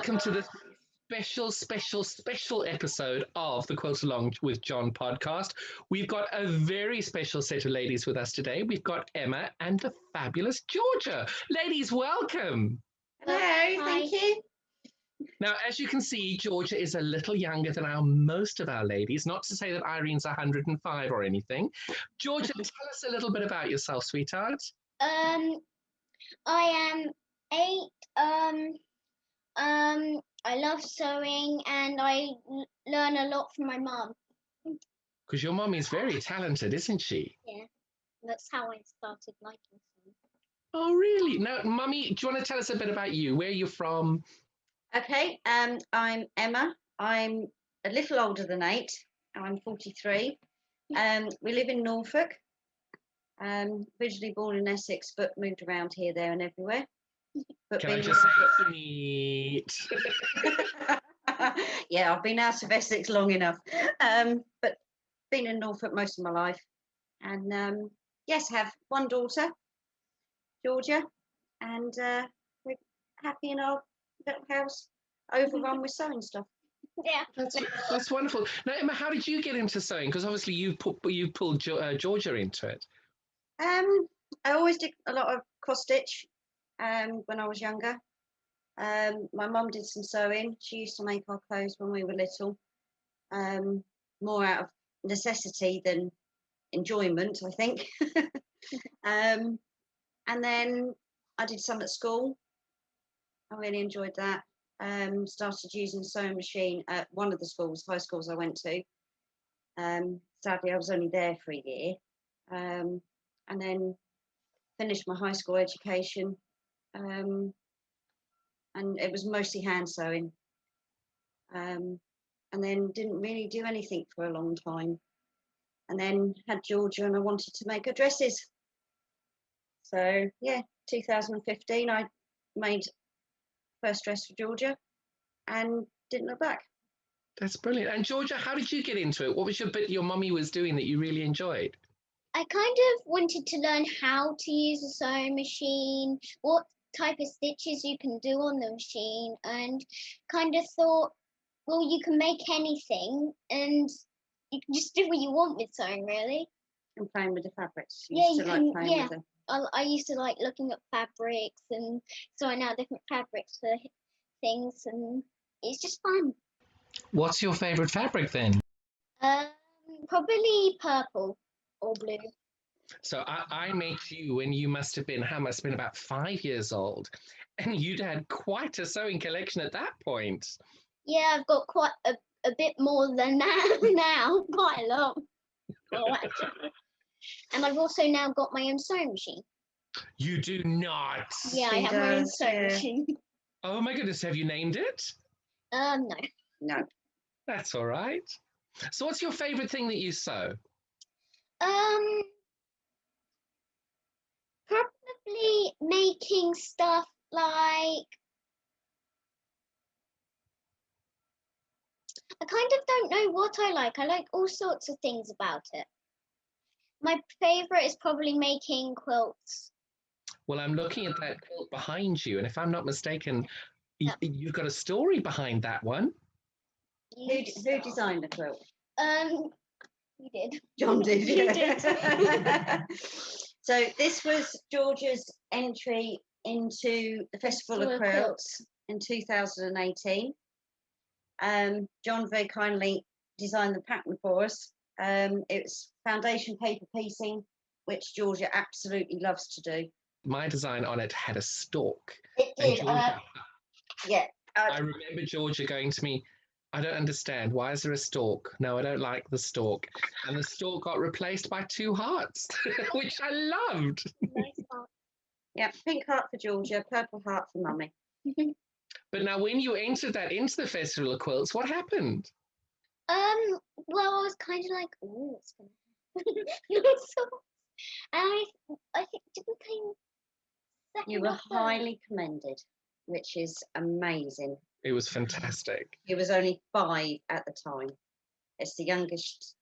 welcome to this special episode of the Quilt Along with John podcast. We've got a very special set of ladies with us today. We've got Emma and the fabulous Georgia. Ladies, welcome. Hello, thank you. Now, as you can see, Georgia is a little younger than most of our ladies, not to say that Irene's 105 or anything. Georgia, tell us a little bit about yourself, sweetheart. I am 8. I love sewing and I learn a lot from my mum. Because your mum is very talented, isn't she? Yeah, that's how I started liking sewing. Oh, really? Now, Mummy, do you want to tell us a bit about you? Where are you from? Okay, I'm Emma. I'm a little older than 8. I'm 43. We live in Norfolk. Originally born in Essex, but moved around here, there, and everywhere. But Can I just say neat? Yeah, I've been out of Essex long enough, but been in Norfolk most of my life, and yes, have one daughter, Georgia, and we're happy in our little house, overrun with sewing stuff. Yeah, That's wonderful. Now, Emma, how did you get into sewing? Because obviously you pulled Georgia into it. I always did a lot of cross stitch when I was younger. My mum did some sewing. She used to make our clothes when we were little, more out of necessity than enjoyment, I think. And then I did some at school. I really enjoyed that. Started using a sewing machine at one of the high schools I went to. Sadly, I was only there for a year. And then finished my high school education, and it was mostly hand sewing, and then didn't really do anything for a long time, and then had Georgia and I wanted to make her dresses. So yeah, 2015 I made first dress for Georgia and didn't look back. That's brilliant. And Georgia, how did you get into it? What was your bit your mummy was doing that you really enjoyed? I kind of wanted to learn how to use a sewing machine, what type of stitches you can do on the machine, and kind of thought, well, you can make anything and you can just do what you want with sewing, really. And playing with the fabrics. Yeah, With them. I used to like looking at fabrics and sewing out different fabrics for things, and it's just fun. What's your favourite fabric then? Probably purple or blue. So I met you when you must have been about 5 years old, and you'd had quite a sewing collection at that point. Yeah, I've got quite a bit more than that now, quite a lot. Oh, actually. And I've also now got my own sewing machine. You do not? Yeah, I have my own sewing machine. Oh my goodness, have you named it? No. No. That's all right. So what's your favourite thing that you sew? Probably making stuff like, I kind of don't know what I like. I like all sorts of things about it. My favourite is probably making quilts. Well, I'm looking at that quilt behind you, and if I'm not mistaken, Yep. You've got a story behind that one. Who designed the quilt? You did. John did. You did. So this was Georgia's entry into the Festival of Quilts in 2018. John very kindly designed the pattern for us. It's foundation paper piecing, which Georgia absolutely loves to do. My design on it had a stalk. It did. Yeah. I remember Georgia going to me, I don't understand. Why is there a stalk? No, I don't like the stalk. And the stalk got replaced by 2 hearts, which I loved. Nice heart. Yeah, pink heart for Georgia, purple heart for Mummy. But now when you entered that into the Festival of Quilts, what happened? Well, I was kind of like, oh, what's going to happen? And I think, didn't came second. You were highly commended, which is amazing. It was fantastic. He was only 5 at the time. It's the youngest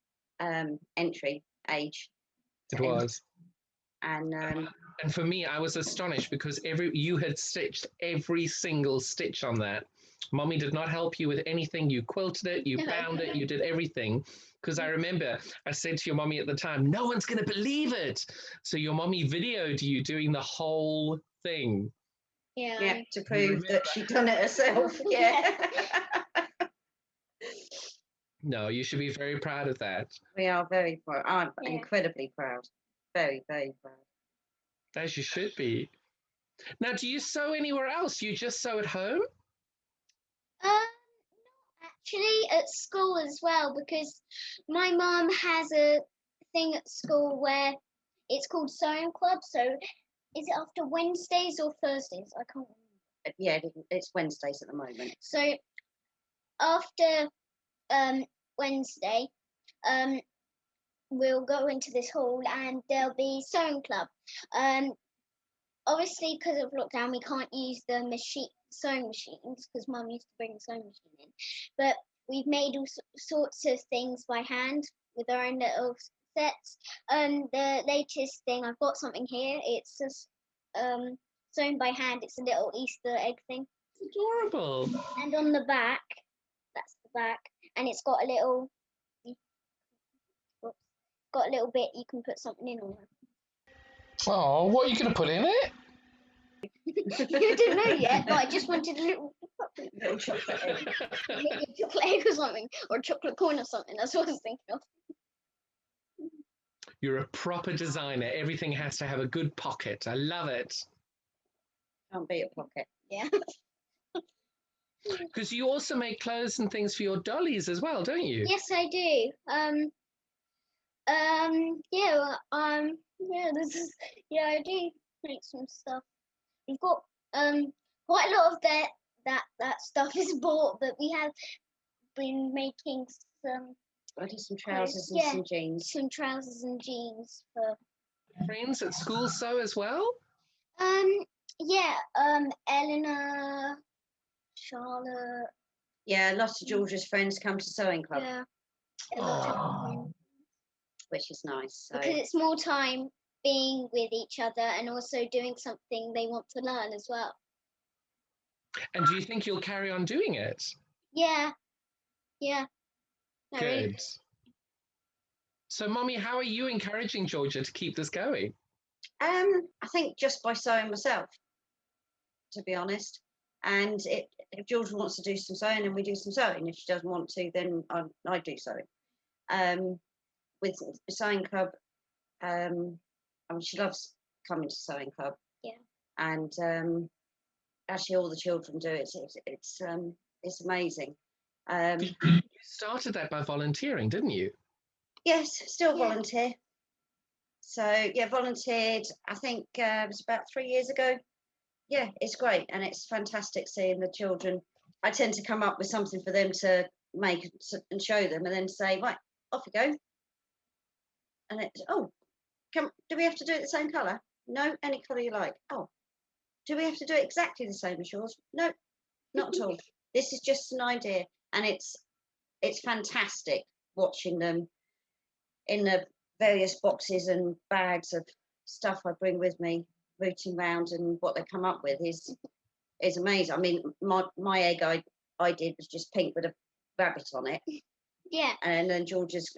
entry age. It was. And for me, I was astonished because you had stitched every single stitch on that. Mommy did not help you with anything. You quilted it, you No. bound it, you did everything. Because I remember I said to your mommy at the time, no one's going to believe it. So your mommy videoed you doing the whole thing. Yeah. Yeah, to prove that she'd done it herself. Yeah. No, you should be very proud of that. We are very proud. I'm Yeah. incredibly proud. Very, very proud. As you should be. Now, do you sew anywhere else? You just sew at home? Actually, at school as well, because my mum has a thing at school where it's called sewing club. So, is it after Wednesdays or Thursdays? I can't remember. Yeah, it's Wednesdays at the moment. So, after Wednesday, we'll go into this hall and there'll be sewing club. Obviously, because of lockdown, we can't use the sewing machines because Mum used to bring the sewing machine in. But we've made all sorts of things by hand with our own little sets. The latest thing, I've got something here. It's just sewn by hand. It's a little Easter egg thing. It's adorable. And on the back, that's the back, and it's got a little. Got a little bit you can put something in on. Oh, what are you going to put in it? You didn't know yet, but I just wanted a Little chocolate egg. maybe a chocolate egg or something, or a chocolate coin or something. That's what I was thinking of. You're a proper designer. Everything has to have a good pocket. I love it. Can't beat a pocket. Yeah. Because you also make clothes and things for your dollies as well, don't you? Yes, I do. Yeah, I do make some stuff. We've got quite a lot of that stuff is bought, but we have been making some. I did some trousers and Yeah. some jeans. Some trousers and jeans for. Friends at school sew as well? Yeah. Eleanor, Charlotte. Yeah, lots of Georgia's friends come to sewing club, Yeah. A lot of them. which is nice. So Because it's more time being with each other and also doing something they want to learn as well. And do you think you'll carry on doing it? Yeah. Yeah. No, really. Good. So, Mommy, how are you encouraging Georgia to keep this going? I think just by sewing myself, to be honest. And if Georgia wants to do some sewing, then we do some sewing. If she doesn't want to, then I do sewing. With the sewing club, I mean, she loves coming to sewing club. Yeah. And actually, all the children do it. It's amazing. You started that by volunteering, didn't you? Yes, still Yeah. volunteer. So yeah, volunteered. I think it was about 3 years ago. Yeah, it's great and it's fantastic seeing the children. I tend to come up with something for them to make and show them, and then say, right, off you go. And it's do we have to do it the same colour? No, any colour you like. Oh, do we have to do it exactly the same as yours? No, not at all. This is just an idea, and it's fantastic watching them in the various boxes and bags of stuff I bring with me, rooting round, and what they come up with is amazing. I mean, my egg I did was just pink with a rabbit on it. Yeah. And then George's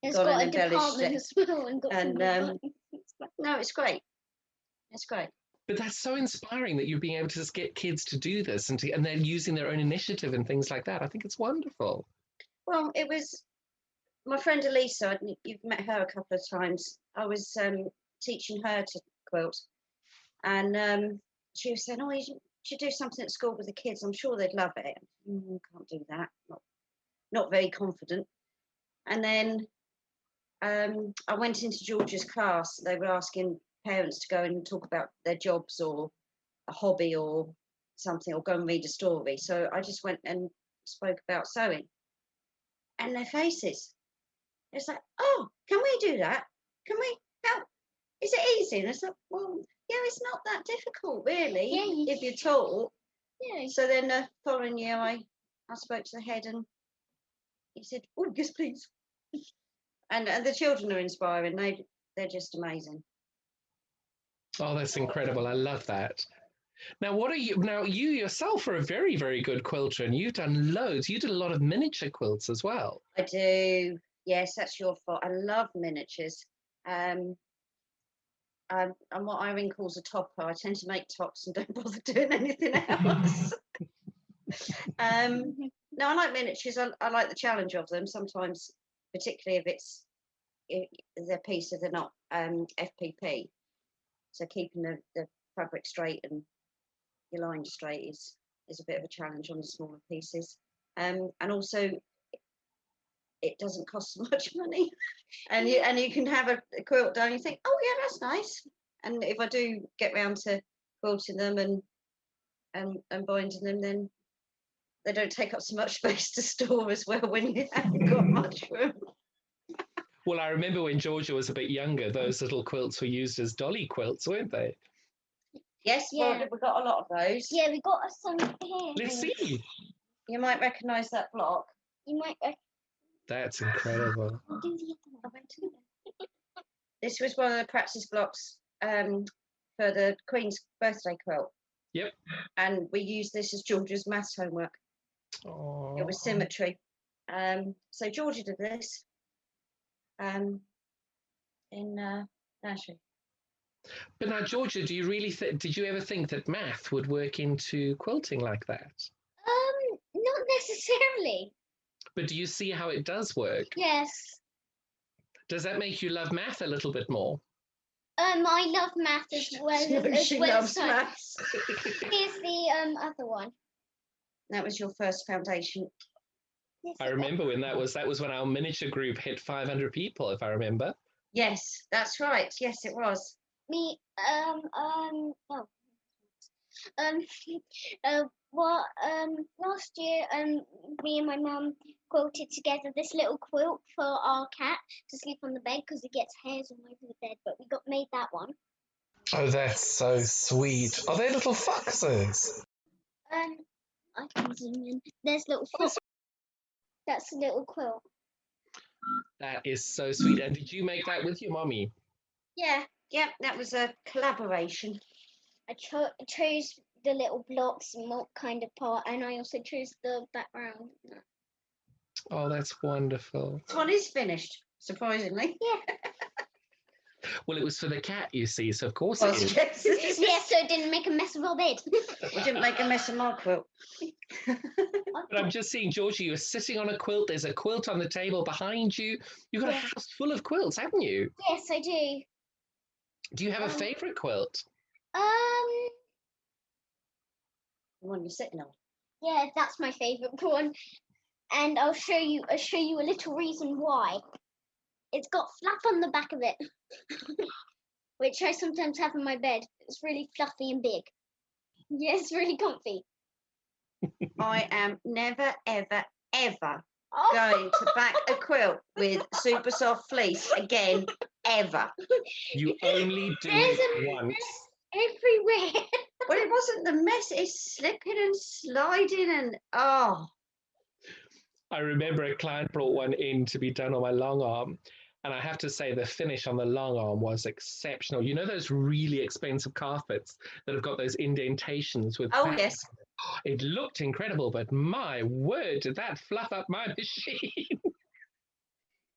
It's gone got and a embellished department it. as well and got some designs. No, it's great. It's great. But that's so inspiring that you're being able to just get kids to do this and they're using their own initiative and things like that. I think it's wonderful. Well, it was my friend Elisa. You've met her a couple of times. I was teaching her to quilt, and she was saying, "Oh, you should do something at school with the kids. I'm sure they'd love it." Can't do that. Not very confident. And then I went into Georgia's class. They were asking parents to go and talk about their jobs or a hobby or something, or go and read a story. So I just went and spoke about sewing. And their faces, it's like, oh, can we do that? Can we help? Is it easy? And it's like, well, yeah, it's not that difficult, really, if you're taught. Yeah. So then the following year, I spoke to the head and he said, oh, yes, please. And the children are inspiring. They're just amazing. Oh, that's incredible. I love that. Now, what are you? Now, you yourself are a very, very good quilter, and you've done loads. You did a lot of miniature quilts as well. I do. Yes, that's your fault. I love miniatures. Um, I'm what Irene calls a topper. I tend to make tops and don't bother doing anything else. No, I like miniatures. I like the challenge of them. Sometimes, particularly if they're pieces, they're not FPP. So keeping the fabric straight and your line straight is a bit of a challenge on the smaller pieces. And also it doesn't cost so much money, and you can have a quilt done. You think, oh yeah, that's nice. And if I do get round to quilting them and binding them, then they don't take up so much space to store as well when you haven't got much room. Well, I remember when Georgia was a bit younger, those little quilts were used as dolly quilts, weren't they? Yes, well, we got a lot of those. Yeah, we got some here. Let's see. You might recognise that block. You might That's incredible. do the other one. This was one of the practice blocks for the Queen's birthday quilt. Yep. And we used this as Georgia's maths homework. Oh. It was symmetry. So Georgia did this in nursery. But now, Georgia, do you really did you ever think that math would work into quilting like that? Not necessarily. But do you see how it does work? Yes. Does that make you love math a little bit more? I love math as well No, as she well loves as science. maths. Here's the other one. That was your first foundation. Yes, I remember when that was when our miniature group hit 500 people, if I remember. Yes, that's right. Yes, it was. me oh um well last year me and my mum quilted together this little quilt for our cat to sleep on the bed because it gets hairs all over the bed, but we got made that one. Oh, that's so sweet. Are they little foxes? I can zoom in. There's little fox. That's a little quilt. That is so sweet. And did you make that with your mommy? Yeah, that was a collaboration. I chose the little blocks and what kind of part, and I also chose the background. Oh, that's wonderful. This one is finished, surprisingly. Yeah. Well, it was for the cat, you see, so of course Well, it is. yes. Yeah, so it didn't make a mess of our bed. We didn't make a mess of my quilt. But I'm just seeing, Georgie, you're sitting on a quilt. There's a quilt on the table behind you. You've got a house full of quilts, haven't you? Yes, I do. Do you have a favourite quilt? The one you're sitting on. Yeah, that's my favourite one. And I'll show you a little reason why. It's got flap on the back of it, which I sometimes have in my bed. It's really fluffy and big. Yeah, it's really comfy. I am never, ever, ever Oh. going to back a quilt with super soft fleece again, ever. You only do There's it a once. mess everywhere. Well, it wasn't the mess, it's slipping and sliding and oh. I remember a client brought one in to be done on my long arm. And I have to say the finish on the long arm was exceptional. You know those really expensive carpets that have got those indentations with... Oh, yes. It looked incredible, but my word, did that fluff up my machine.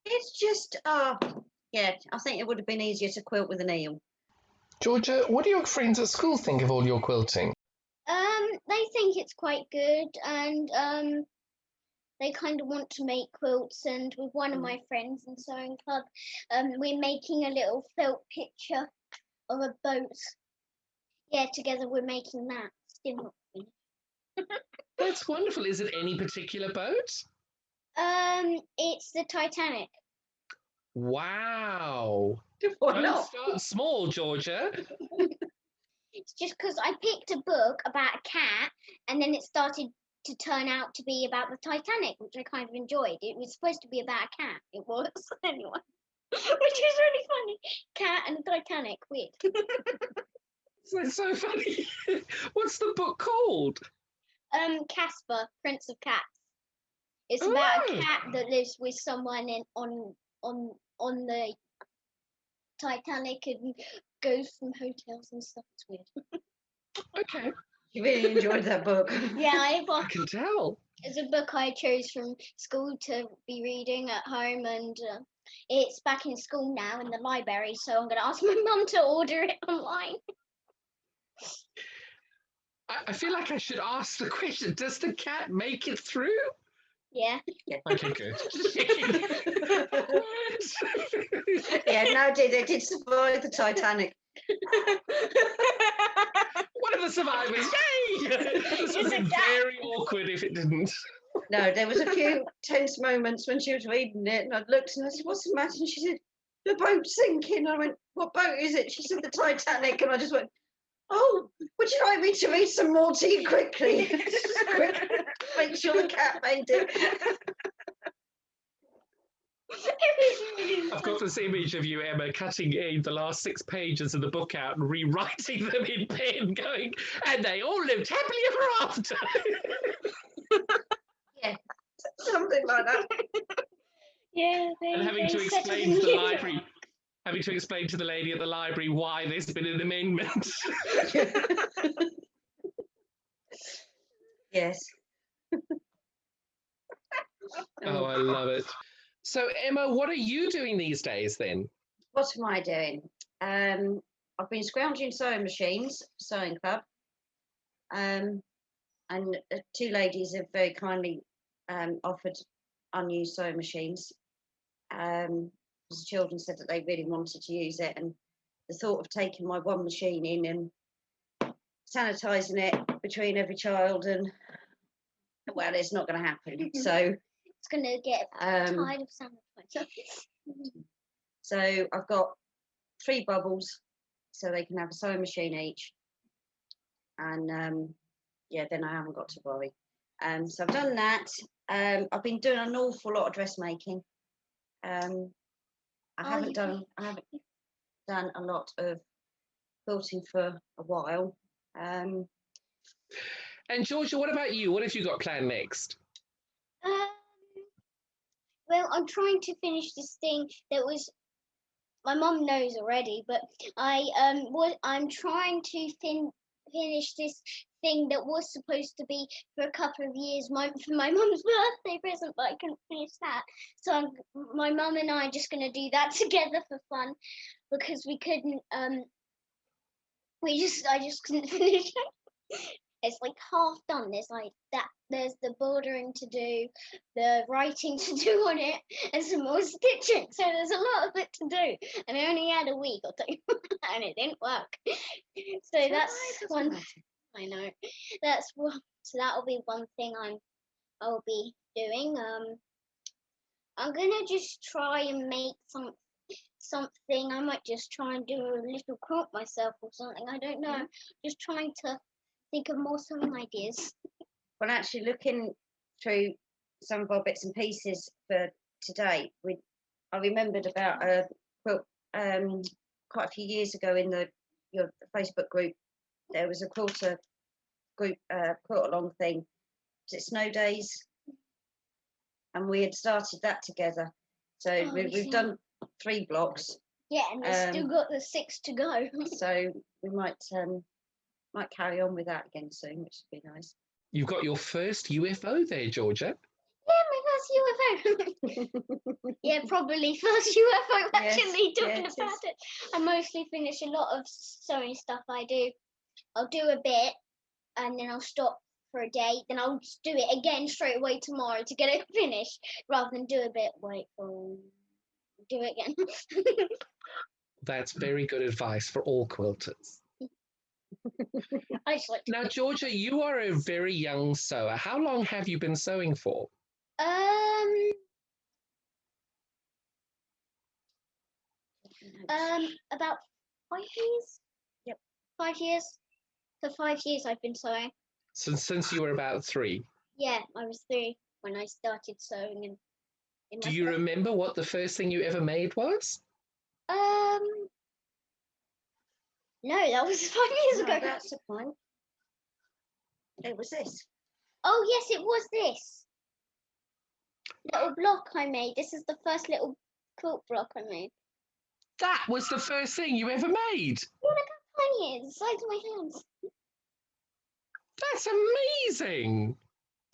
It's just, yeah, I think it would have been easier to quilt with an eel. Georgia, what do your friends at school think of all your quilting? They think it's quite good, and they kind of want to make quilts. And with one of my friends in sewing club, we're making a little felt picture of a boat. Yeah, together we're making that. Still not finished. That's wonderful. Is it any particular boat? It's the Titanic. Wow. Why Don't not? start small, Georgia. It's just because I picked a book about a cat, and then it started to turn out to be about the Titanic, which I kind of enjoyed. It was supposed to be about a cat. It was, anyway. Which is really funny. Cat and the Titanic. Weird. That's so funny. What's the book called? Casper, Prince of Cats. It's about a cat that lives with someone on the Titanic and goes from hotels and stuff. It's weird. Okay, She really enjoyed that book. Yeah, I can tell. it's a book I chose from school to be reading at home, and it's back in school now in the library, so I'm going to ask my mum to order it online. I feel like I should ask the question, does the cat make it through? Yeah. Okay, good. Yeah, no, they did survive the Titanic. One of the survivors, yay! This would have been very awkward if it didn't. No, there was a few tense moments when she was reading it, and I looked and I said, "What's the matter?" And she said, "The boat's sinking." I went, "What boat is it?" She said, "The Titanic." And I just went, "Oh, would you like me to read some more to you quickly?" Make sure the cat made it. I've got this image of you, Emma, cutting in the last 6 pages of the book out and rewriting them in pen, going, and they all lived happily ever after. Yeah, something like that. Yeah, And having to explain to the library, having to explain to the lady at the library why there's been an amendment. Yes. Oh, I love it. So, Emma, what are you doing these days then? What am I doing? I've been scrounging sewing machines, sewing club, and 2 ladies have very kindly offered unused sewing machines. Because the children said that they really wanted to use it, and the thought of taking my one machine in and sanitising it between every child, and well, it's not going to happen. So it's going to get tired of sanitizer. So I've got 3 bubbles, so they can have a sewing machine each, and yeah, then I haven't got to worry. So I've done that. I've been doing an awful lot of dressmaking. I haven't done a lot of quilting for a while. And Georgia, what about you? What have you got planned next? Well, I'm trying to finish this thing that was. My mum knows already, but I'm trying to finish this thing that was supposed to be for a couple of years for my mum's birthday present, but I couldn't finish that. So my mum and I are just going to do that together for fun, because we couldn't. I just couldn't finish it. It's like half done. There's like that. There's the bordering to do, the writing to do on it, and some more stitching. So there's a lot of it to do, and I only had a week or two, and it didn't work. So that's one. I know. That's one. So that'll be one thing I'll be doing. I'm gonna just try and make something. I might just try and do a little quilt myself or something. I don't know. Just trying to think of more sewing ideas. Well, actually, looking through some of our bits and pieces for today, I remembered about a quilt quite a few years ago in your Facebook group. There was a quilter group quilt along thing. Was it Snow Days? And we had started that together. So we've done 3 blocks. Yeah, and we've still got the 6 to go. So we might carry on with that again soon, which would be nice. You've got your first UFO there, Georgia. Yeah, my first UFO. Yeah, probably first UFO actually talking about it. I mostly finish a lot of sewing stuff I do. I'll do a bit and then I'll stop for a day, then I'll just do it again straight away tomorrow to get it finished, rather than do a bit, wait for do it again. That's very good advice for all quilters. I just like to Now, Georgia, you are a very young sewer. How long have you been sewing for? About 5 years. Yep. 5 years. For 5 years I've been sewing. Since you were about 3? Yeah, I was 3 when I started sewing. Do you remember what the first thing you ever made was? No, that was 5 years ago. That's the point. It was this. Oh yes, it was this little block I made. This is the first little quilt block I made. That was the first thing you ever made? Look how tiny it is, the size of my hands. That's amazing.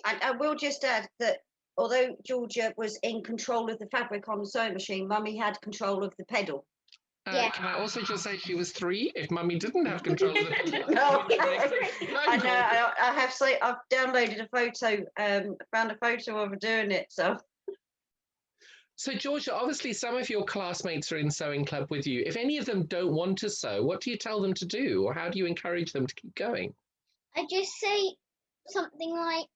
I will just add that although Georgia was in control of the fabric on the sewing machine, Mummy had control of the pedal. Yeah. Can I also just say she was 3? If Mummy didn't have control of the pedal, No, I know. I have say I've downloaded a photo, found a photo of her doing it. So, Georgia, obviously some of your classmates are in sewing club with you. If any of them don't want to sew, what do you tell them to do, or how do you encourage them to keep going? I just say something like,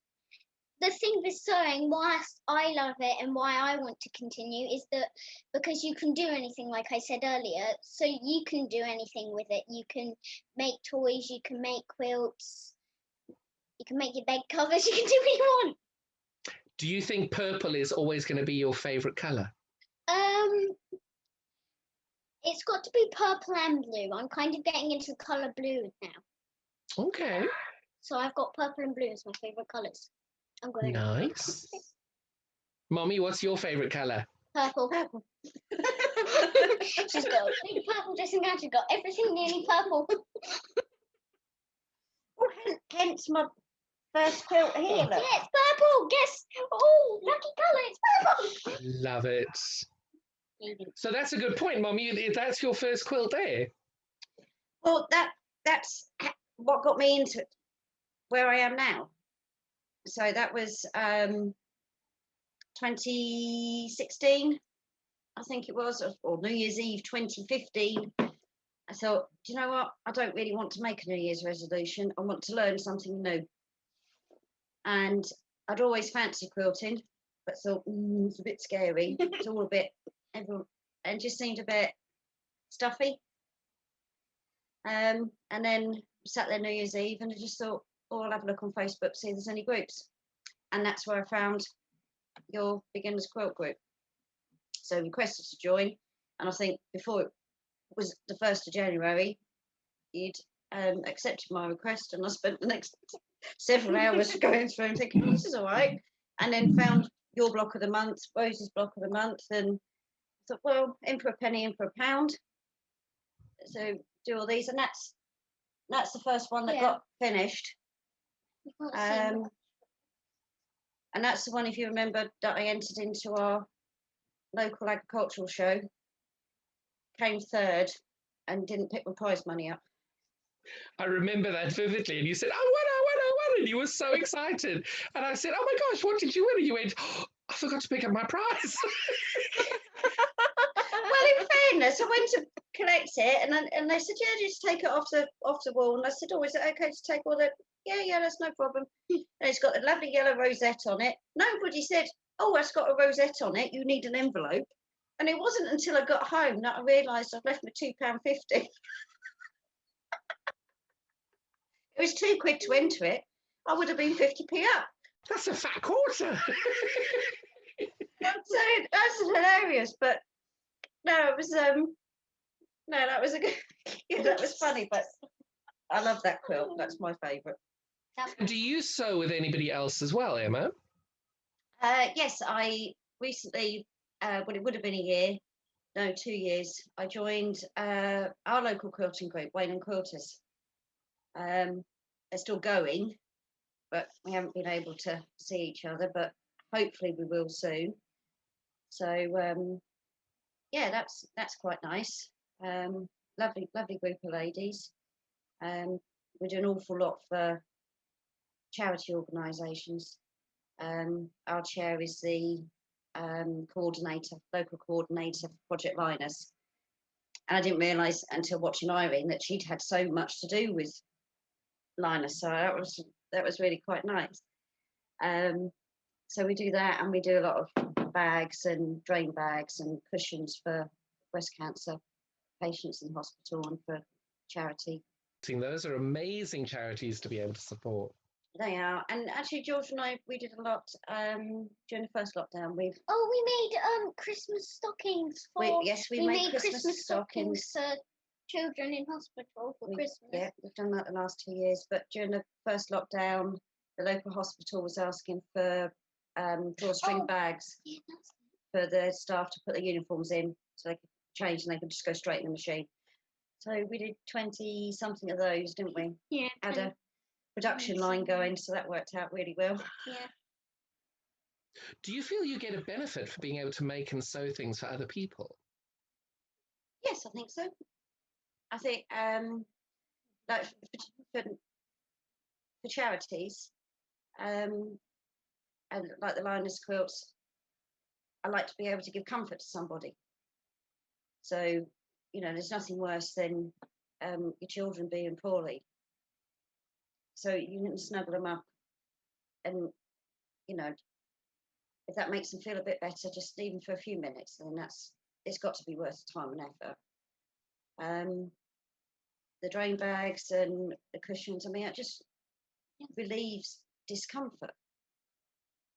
the thing with sewing, whilst I love it and why I want to continue, is that because you can do anything, like I said earlier, so you can do anything with it. You can make toys, you can make quilts, you can make your bed covers, you can do what you want. Do you think purple is always going to be your favourite colour? It's got to be purple and blue. I'm kind of getting into the colour blue now. Okay. So I've got purple and blue as my favourite colours. I'm going Nice. Mommy, what's your favourite colour? purple. Purple. She's got a big purple dressing gown. She's got everything nearly purple. Well, hence my first quilt here. Look. Yeah, it's purple. Guess. Oh, lucky colour. It's purple. Love it. So that's a good point, Mommy. That's your first quilt there. Well, that's what got me into where I am now. So that was 2016, I think it was, or New Year's Eve 2015. I thought, do you know what? I don't really want to make a New Year's resolution. I want to learn something new. And I'd always fancied quilting, but thought, it's a bit scary. It's all a bit, and just seemed a bit stuffy. And then sat there New Year's Eve and I just thought, oh, I'll have a look on Facebook, see if there's any groups. And that's where I found your beginners quilt group. So requested to join. And I think before it was the 1st of January, you'd accepted my request, and I spent the next several hours going through and thinking, this is all right. And then found your block of the month, Rose's block of the month, and thought, well, in for a penny, in for a pound. So do all these, and that's the first one that got finished. And that's the one, if you remember, that I entered into our local agricultural show, came 3rd, and didn't pick my prize money up. I remember that vividly. And you said, I won. And you were so excited. And I said, oh my gosh, what did you win? And you went, oh, I forgot to pick up my prize. Well, in fairness, I went to collect it, and they said, yeah, just take it off the wall. And I said, oh, is it okay to take all that? Yeah, that's no problem. And it's got a lovely yellow rosette on it. Nobody said, oh, it's got a rosette on it. You need an envelope. And it wasn't until I got home that I realised I'd left my £2.50. It was £2 to enter it. I would have been 50p up. That's a fat quarter. So that's hilarious. But no, it was that was a good. Yeah, that was funny. But I love that quilt. That's my favourite. Do you sew with anybody else as well, Emma? Yes, I recently, well, it would have been 2 years, I joined our local quilting group, Wayne and Quilters. They're still going, but we haven't been able to see each other, but hopefully we will soon. So, yeah, that's quite nice. Lovely group of ladies. We do an awful lot for charity organisations. Our chair is the local coordinator for Project Linus. And I didn't realise until watching Irene that she'd had so much to do with Linus. So that was really quite nice. So we do that, and we do a lot of bags and drain bags and cushions for breast cancer patients in hospital and for charity. Those are amazing charities to be able to support. They are. And actually, George and I, we did a lot during the first lockdown. We made Christmas stockings for. We made Christmas stockings for children in hospital for Christmas. Yeah, we've done that the last 2 years. But during the first lockdown, the local hospital was asking for drawstring bags for the staff to put their uniforms in, so they could change and they could just go straight in the machine. So we did 20 something of those, didn't we? Yeah. Ada, production line going, so that worked out really well. Yeah. Do you feel you get a benefit for being able to make and sew things for other people? Yes, I think so. I think like for charities, and like the liners quilts, I like to be able to give comfort to somebody. So, there's nothing worse than your children being poorly. So you can snuggle them up, and if that makes them feel a bit better, just even for a few minutes, then it's got to be worth the time and effort. The drain bags and the cushions, I mean, it just relieves discomfort,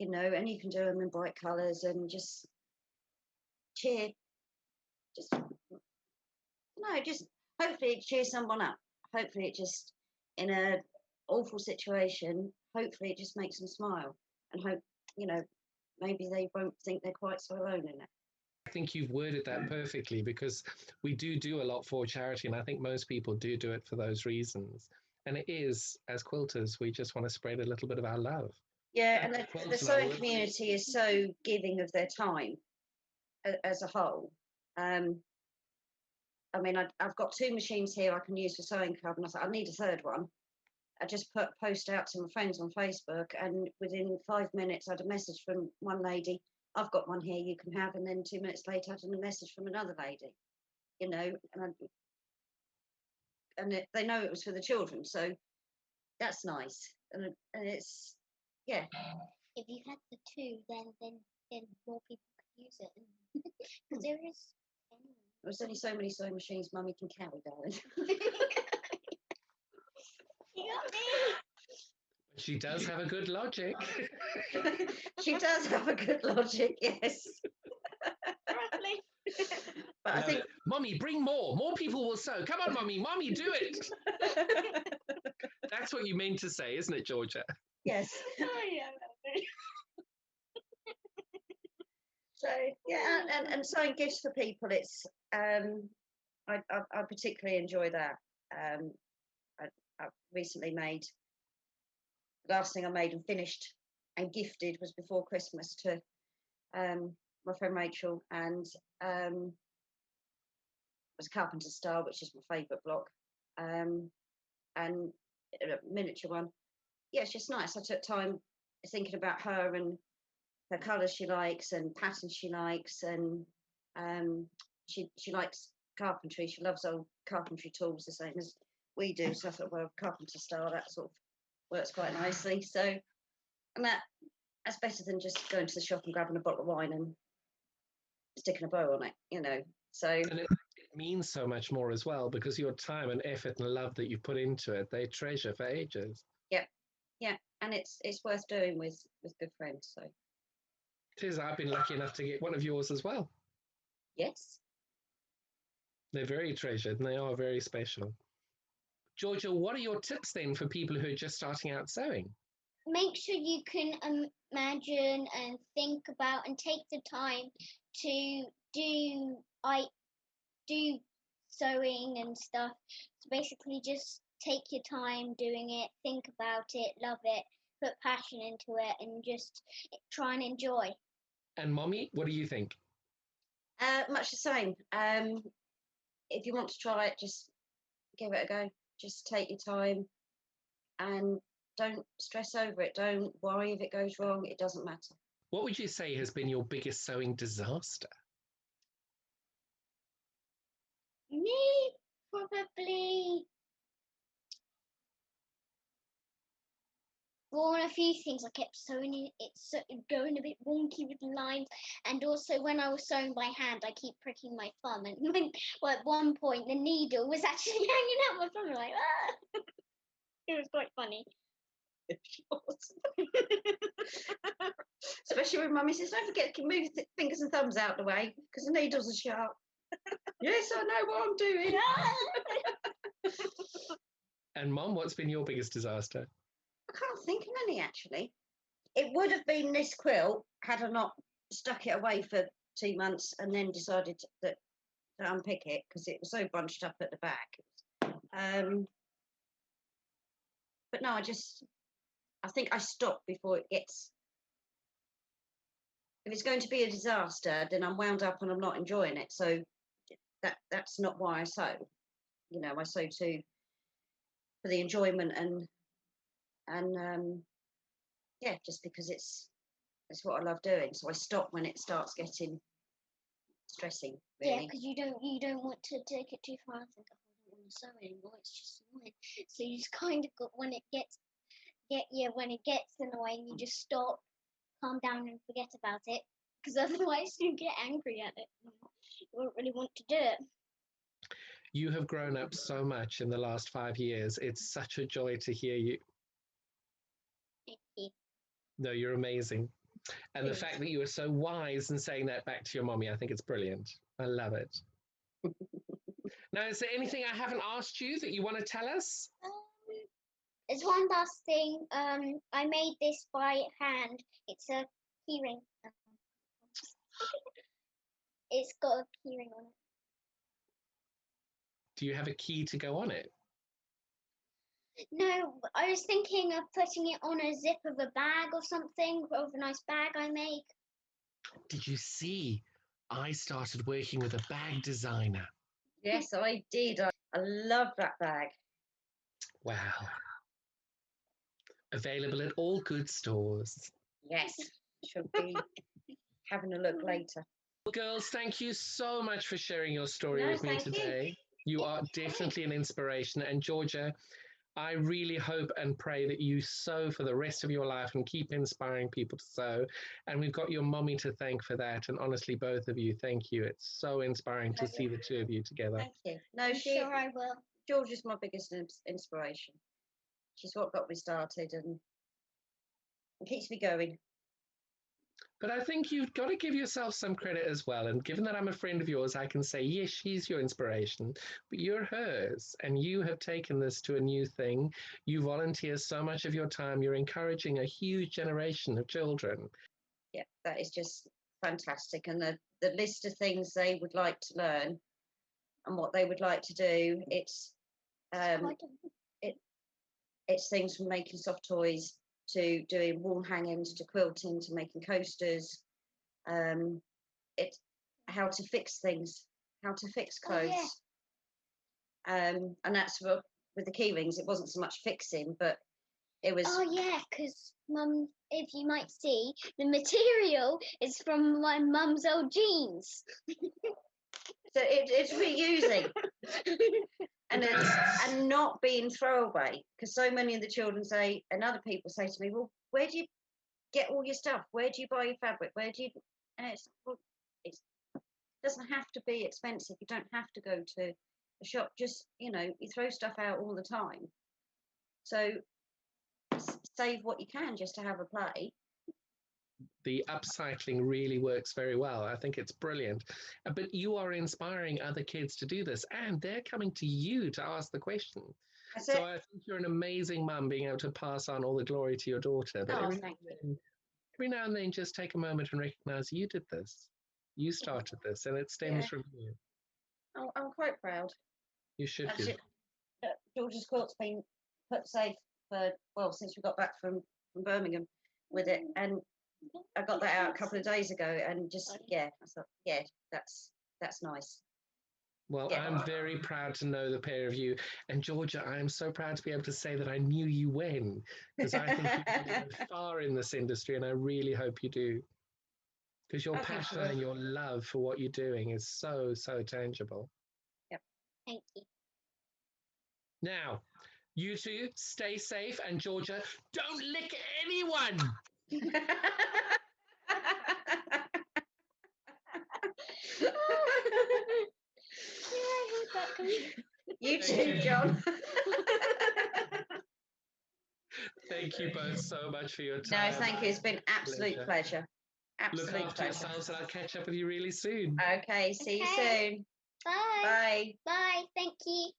and you can do them in bright colours and just cheer, just hopefully it cheers someone up. Hopefully it just, in a awful situation, hopefully it just makes them smile, and hope, maybe they won't think they're quite so alone in it. I think you've worded that perfectly, because we do a lot for charity, and I think most people do it for those reasons. And it is, as quilters, we just want to spread a little bit of our love. Yeah, and the sewing community is so giving of their time as a whole. I mean, I've got 2 machines here I can use for sewing club, and I thought I need a third one. I just post out to my friends on Facebook, and within 5 minutes I had a message from one lady, I've got one here you can have, and then 2 minutes later I had a message from another lady, and they know it was for the children, so that's nice, and it's, yeah. If you had the 2, then more people could use it, because there is. There's only so many sewing machines Mummy can carry, darling. You got me. She does have a good logic. She does have a good logic, yes. Roughly. But I think, Mummy, bring more. More people will sew. Come on, Mummy. Mummy, do it. That's what you mean to say, isn't it, Georgia? yes. Oh, yeah. So yeah, and sewing gifts for people, it's I particularly enjoy that. I recently made, the last thing I made and finished and gifted was before Christmas to my friend Rachel, and it was a carpenter style, which is my favourite block, and a miniature one. Yeah, it's just nice. I took time thinking about her and her colours she likes and patterns she likes, and she likes carpentry. She loves old carpentry tools the same as we do. So I thought, well, carpenter style, that sort of works quite nicely. So, and that's better than just going to the shop and grabbing a bottle of wine and sticking a bow on it, So, and it means so much more as well, because your time and effort and love that you put into it, they treasure for ages. Yeah, and it's worth doing with good friends. So. It is. I've been lucky enough to get one of yours as well. Yes. They're very treasured and they are very special. Georgia, what are your tips then for people who are just starting out sewing? Make sure you can imagine and think about and take the time to do sewing and stuff. So basically just take your time doing it, think about it, love it, put passion into it, and just try and enjoy. And Mommy, what do you think? Much the same. If you want to try it, just give it a go. Just take your time and don't stress over it. Don't worry if it goes wrong. It doesn't matter. What would you say has been your biggest sewing disaster? Me, probably. Well, on a few things I kept sewing it's going a bit wonky with the lines, and also when I was sewing by hand I keep pricking my thumb, and at one point the needle was actually hanging out my thumb, like ah! It was quite funny. Especially when Mummy says, don't forget to move the fingers and thumbs out the way because the needles are sharp. Yes, I know what I'm doing. And Mom, what's been your biggest disaster? I can't think of any, actually. It would have been this quilt had I not stuck it away for 2 months and then decided to unpick it because it was so bunched up at the back. But no, I think I stop before it gets. If it's going to be a disaster, then I'm wound up and I'm not enjoying it. So that's not why I sew. You know, I sew too for the enjoyment and yeah, just because it's what I love doing. So I stop when it starts getting stressing. Really. Yeah, because you don't want to take it too far and think, oh, I don't want to sew anymore. It's just annoying. So you just kind of got when it gets annoying, you just stop, calm down, and forget about it. Because otherwise you get angry at it. And you won't really want to do it. You have grown up so much in the last 5 years. It's such a joy to hear you. Thank you. No, you're amazing. And the Thanks. fact that you were so wise in saying that back to your mommy, I think it's brilliant. I love it. Now, is there anything I haven't asked you that you want to tell us? There's one last thing. I made this by hand. It's a keyring. It's got a keyring on it. Do you have a key to go on it? No, I was thinking of putting it on a zip of a bag or something, of a nice bag I make. Did you see? I started working with a bag designer. Yes, I did. I love that bag. Wow. Available at all good stores. Yes, should be having a look later. Girls, thank you so much for sharing your story No, with me thank you. today. You are definitely an inspiration. And Georgia, I really hope and pray that you sew for the rest of your life and keep inspiring people to sew. And we've got your mommy to thank for that. And honestly, both of you, thank you. It's so inspiring to see the two of you together. Thank you. No, I'm sure I will. George is my biggest inspiration. She's what got me started and keeps me going. But I think you've got to give yourself some credit as well. And given that I'm a friend of yours, I can say, yes, she's your inspiration, but you're hers. And you have taken this to a new thing. You volunteer so much of your time. You're encouraging a huge generation of children. Yeah, that is just fantastic. And the list of things they would like to learn and what they would like to do, it's things from making soft toys to doing wall hangings to quilting to making coasters. It's how to fix things, how to fix clothes. Oh, yeah. And that's with the key rings. It wasn't so much fixing, but it was. Oh yeah, because Mum, if you might see, the material is from my mum's old jeans. So it's reusing and not being throwaway, because so many of the children say, and other people say to me, well, where do you get all your stuff? Where do you buy your fabric? Where do you? And it doesn't have to be expensive. You don't have to go to a shop. Just, you throw stuff out all the time. So save what you can just to have a play. The upcycling really works very well. I think it's brilliant. But you are inspiring other kids to do this, and they're coming to you to ask the question. So I think you're an amazing mum, being able to pass on all the glory to your daughter. But every now and then, just take a moment and recognize you did this. You started this, and it stems from you. I'm quite proud. You should be. George's quilt's been put safe since we got back from Birmingham with it, and I got that out a couple of days ago, and I thought, that's nice. Well, I'm very proud to know the pair of you. And Georgia, I am so proud to be able to say that I knew you when, because I think you can go far in this industry, and I really hope you do. Because your passion and your love for what you're doing is so, so tangible. Yep. Thank you. Now, you two stay safe, and Georgia, don't lick anyone. You too, John. Thank you both so much for your time. No, thank you. It's been absolute pleasure. Absolute Look after yourselves, and I'll catch up with you really soon. Okay, see you soon. Bye. Bye. Bye. Thank you.